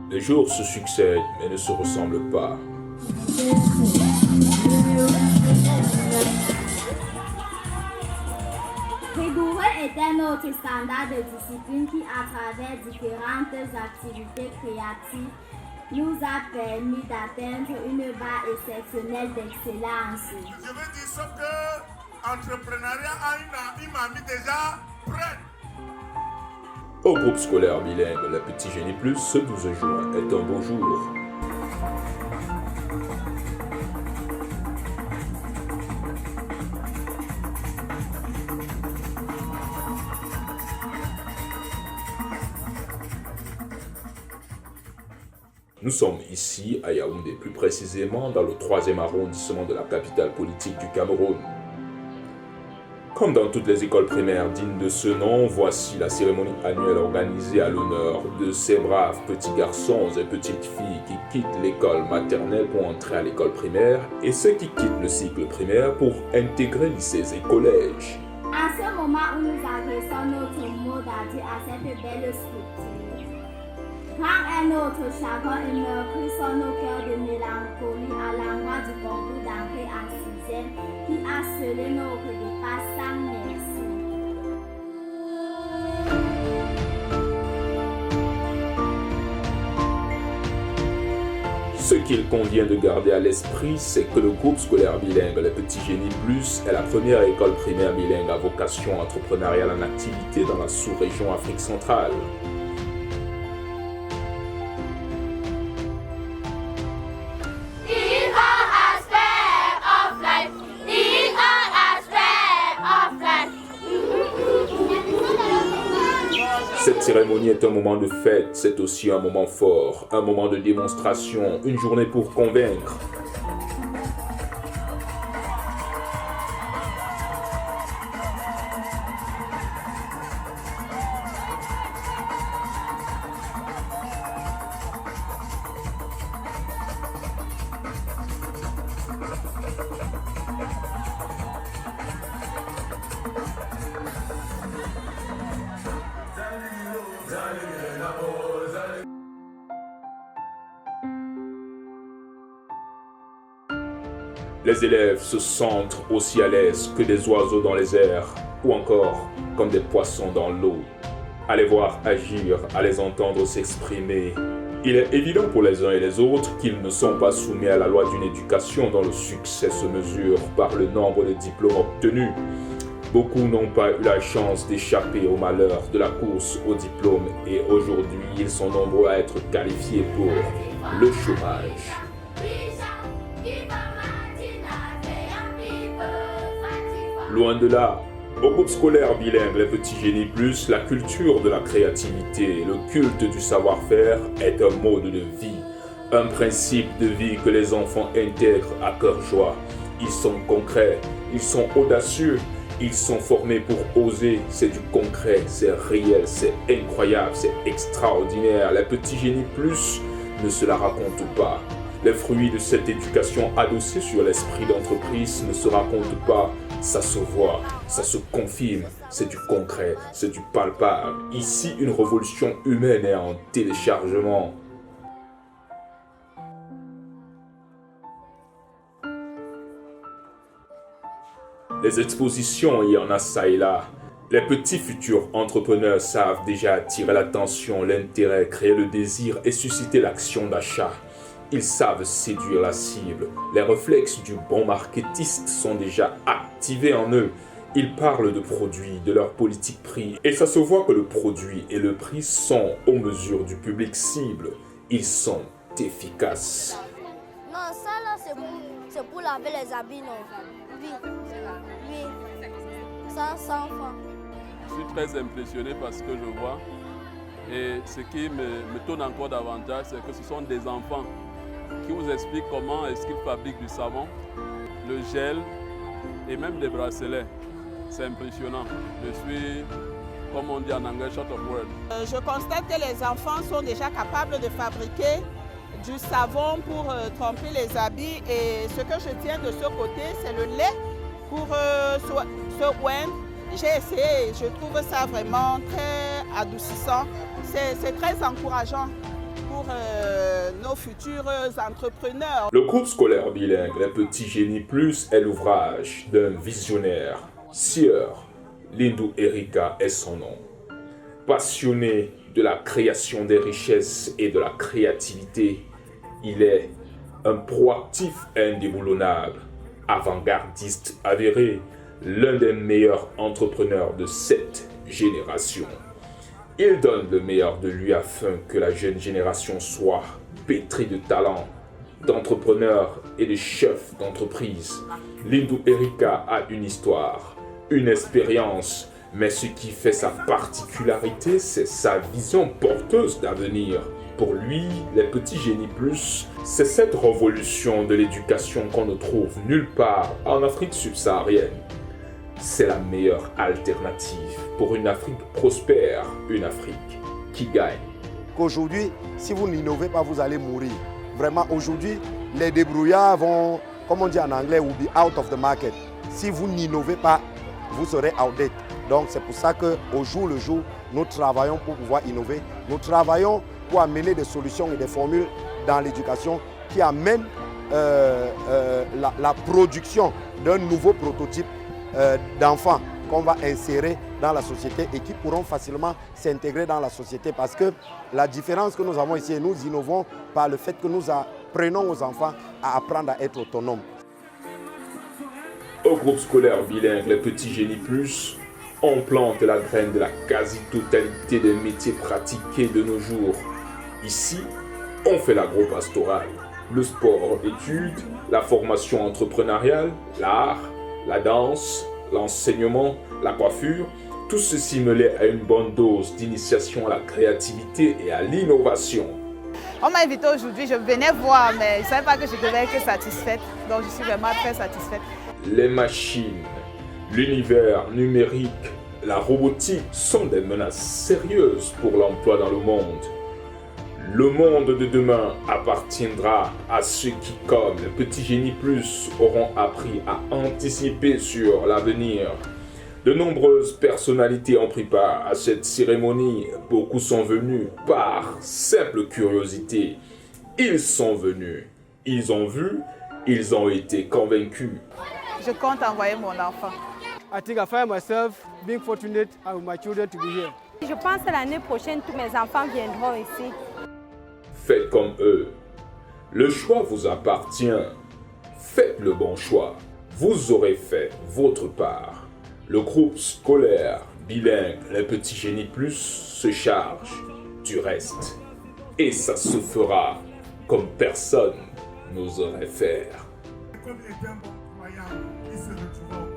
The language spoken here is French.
Les jours se succèdent mais ne se ressemblent pas. Rigoureux est un autre standard de discipline qui, à travers différentes activités créatives, nous a permis d'atteindre une barre exceptionnelle d'excellence. Je veux dire sauf que l'entrepreneuriat m'a mis déjà prêt. Au groupe scolaire bilingue, le Petit Génie Plus, ce 12 juin est un beau jour. Nous sommes ici à Yaoundé, plus précisément dans le 3e arrondissement de la capitale politique du Cameroun. Comme dans toutes les écoles primaires dignes de ce nom, voici la cérémonie annuelle organisée à l'honneur de ces braves petits garçons et petites filles qui quittent l'école maternelle pour entrer à l'école primaire et ceux qui quittent le cycle primaire pour intégrer lycées et collèges. À ce moment où nous adressons notre mot d'adieu à cette belle structure, quand un autre chagrin et meurtrit nos cœurs de mélancolie à l'endroit du concours d'entrée en 6e qui a scellé notre départ sans merci. Ce qu'il convient de garder à l'esprit, c'est que le groupe scolaire bilingue, le Petit Génie Plus, est la première école primaire bilingue à vocation entrepreneuriale en activité dans la sous-région Afrique centrale. Cette cérémonie est un moment de fête, c'est aussi un moment fort, un moment de démonstration, une journée pour convaincre. Les élèves se sentent aussi à l'aise que des oiseaux dans les airs, ou encore comme des poissons dans l'eau. À les voir agir, à les entendre s'exprimer, il est évident pour les uns et les autres qu'ils ne sont pas soumis à la loi d'une éducation dont le succès se mesure par le nombre de diplômes obtenus. Beaucoup n'ont pas eu la chance d'échapper au malheur de la course au diplôme et aujourd'hui ils sont nombreux à être qualifiés pour le chômage. Loin de là, au groupe scolaire bilingue Les Petits Génies Plus, la culture de la créativité, le culte du savoir-faire est un mode de vie, un principe de vie que les enfants intègrent à cœur joie. Ils sont concrets, ils sont audacieux, ils sont formés pour oser, c'est du concret, c'est réel, c'est incroyable, c'est extraordinaire. Les Petits Génies Plus ne se la racontent pas. Les fruits de cette éducation adossée sur l'esprit d'entreprise ne se racontent pas, ça se voit, ça se confirme, c'est du concret, c'est du palpable. Ici, une révolution humaine est en téléchargement. Les expositions, il y en a ça et là. Les petits futurs entrepreneurs savent déjà attirer l'attention, l'intérêt, créer le désir et susciter l'action d'achat. Ils savent séduire la cible. Les réflexes du bon marketiste sont déjà activés en eux. Ils parlent de produits, de leur politique prix. Et ça se voit que le produit et le prix sont aux mesures du public cible. Ils sont efficaces. Non, ça là, c'est pour laver les habits, non? Oui. Oui. Ça, 100 francs. Je suis très impressionné par ce que je vois. Et ce qui me tourne encore davantage, c'est que ce sont des enfants qui vous expliquent comment est-ce qu'ils fabriquent du savon, le gel et même des bracelets. C'est impressionnant. Je suis, comme on dit en anglais, short of words. Je constate que les enfants sont déjà capables de fabriquer du savon pour tremper les habits. Et ce que je tiens de ce côté, c'est le lait pour se oindre. J'ai essayé et je trouve ça vraiment très adoucissant. C'est très encourageant pour nos futurs entrepreneurs. Le groupe scolaire bilingue Les Petits Génies Plus est l'ouvrage d'un visionnaire, Sieur Lindou Erika est son nom. Passionné de la création des richesses et de la créativité, il est un proactif indéboulonnable, avant-gardiste avéré, l'un des meilleurs entrepreneurs de cette génération. Il donne le meilleur de lui afin que la jeune génération soit pétrie de talent, d'entrepreneurs et de chefs d'entreprise. Lindou Erika a une histoire, une expérience, mais ce qui fait sa particularité, c'est sa vision porteuse d'avenir. Pour lui, Les Petits Génies Plus, c'est cette révolution de l'éducation qu'on ne trouve nulle part en Afrique subsaharienne. C'est la meilleure alternative pour une Afrique prospère, une Afrique qui gagne. Qu'aujourd'hui, si vous n'innovez pas, vous allez mourir. Vraiment, aujourd'hui, les débrouillards vont, comme on dit en anglais, will be out of the market. Si vous n'innovez pas, vous serez outdated. Donc c'est pour ça qu'au jour le jour, nous travaillons pour pouvoir innover. Nous travaillons pour amener des solutions et des formules dans l'éducation qui amènent la production d'un nouveau prototype d'enfants qu'on va insérer dans la société et qui pourront facilement s'intégrer dans la société parce que la différence que nous avons ici, nous innovons par le fait que nous apprenons aux enfants à apprendre à être autonomes. Au groupe scolaire bilingue Les Petits Génies Plus, on plante la graine de la quasi-totalité des métiers pratiqués de nos jours. Ici, on fait l'agro-pastoral, le sport-études, la formation entrepreneuriale, l'art, la danse, l'enseignement, la coiffure, tout ceci mêlé à une bonne dose d'initiation à la créativité et à l'innovation. On m'a invité aujourd'hui, je venais voir, mais je ne savais pas que je devais être satisfaite. Donc je suis vraiment très satisfaite. Les machines, l'univers numérique, la robotique sont des menaces sérieuses pour l'emploi dans le monde. Le monde de demain appartiendra à ceux qui, comme Les Petits Génies Plus, auront appris à anticiper sur l'avenir. De nombreuses personnalités ont pris part à cette cérémonie. Beaucoup sont venus par simple curiosité. Ils sont venus, ils ont vu, ils ont été convaincus. Je compte envoyer mon enfant. I think I find myself being fortunate and with my children to be here. Je pense que l'année prochaine, tous mes enfants viendront ici. Faites comme eux. Le choix vous appartient. Faites le bon choix. Vous aurez fait votre part. Le groupe scolaire bilingue Les Petits Génies Plus se charge du reste. Et ça se fera comme personne n'oserait faire. Comme était un bon croyant, il se retrouva au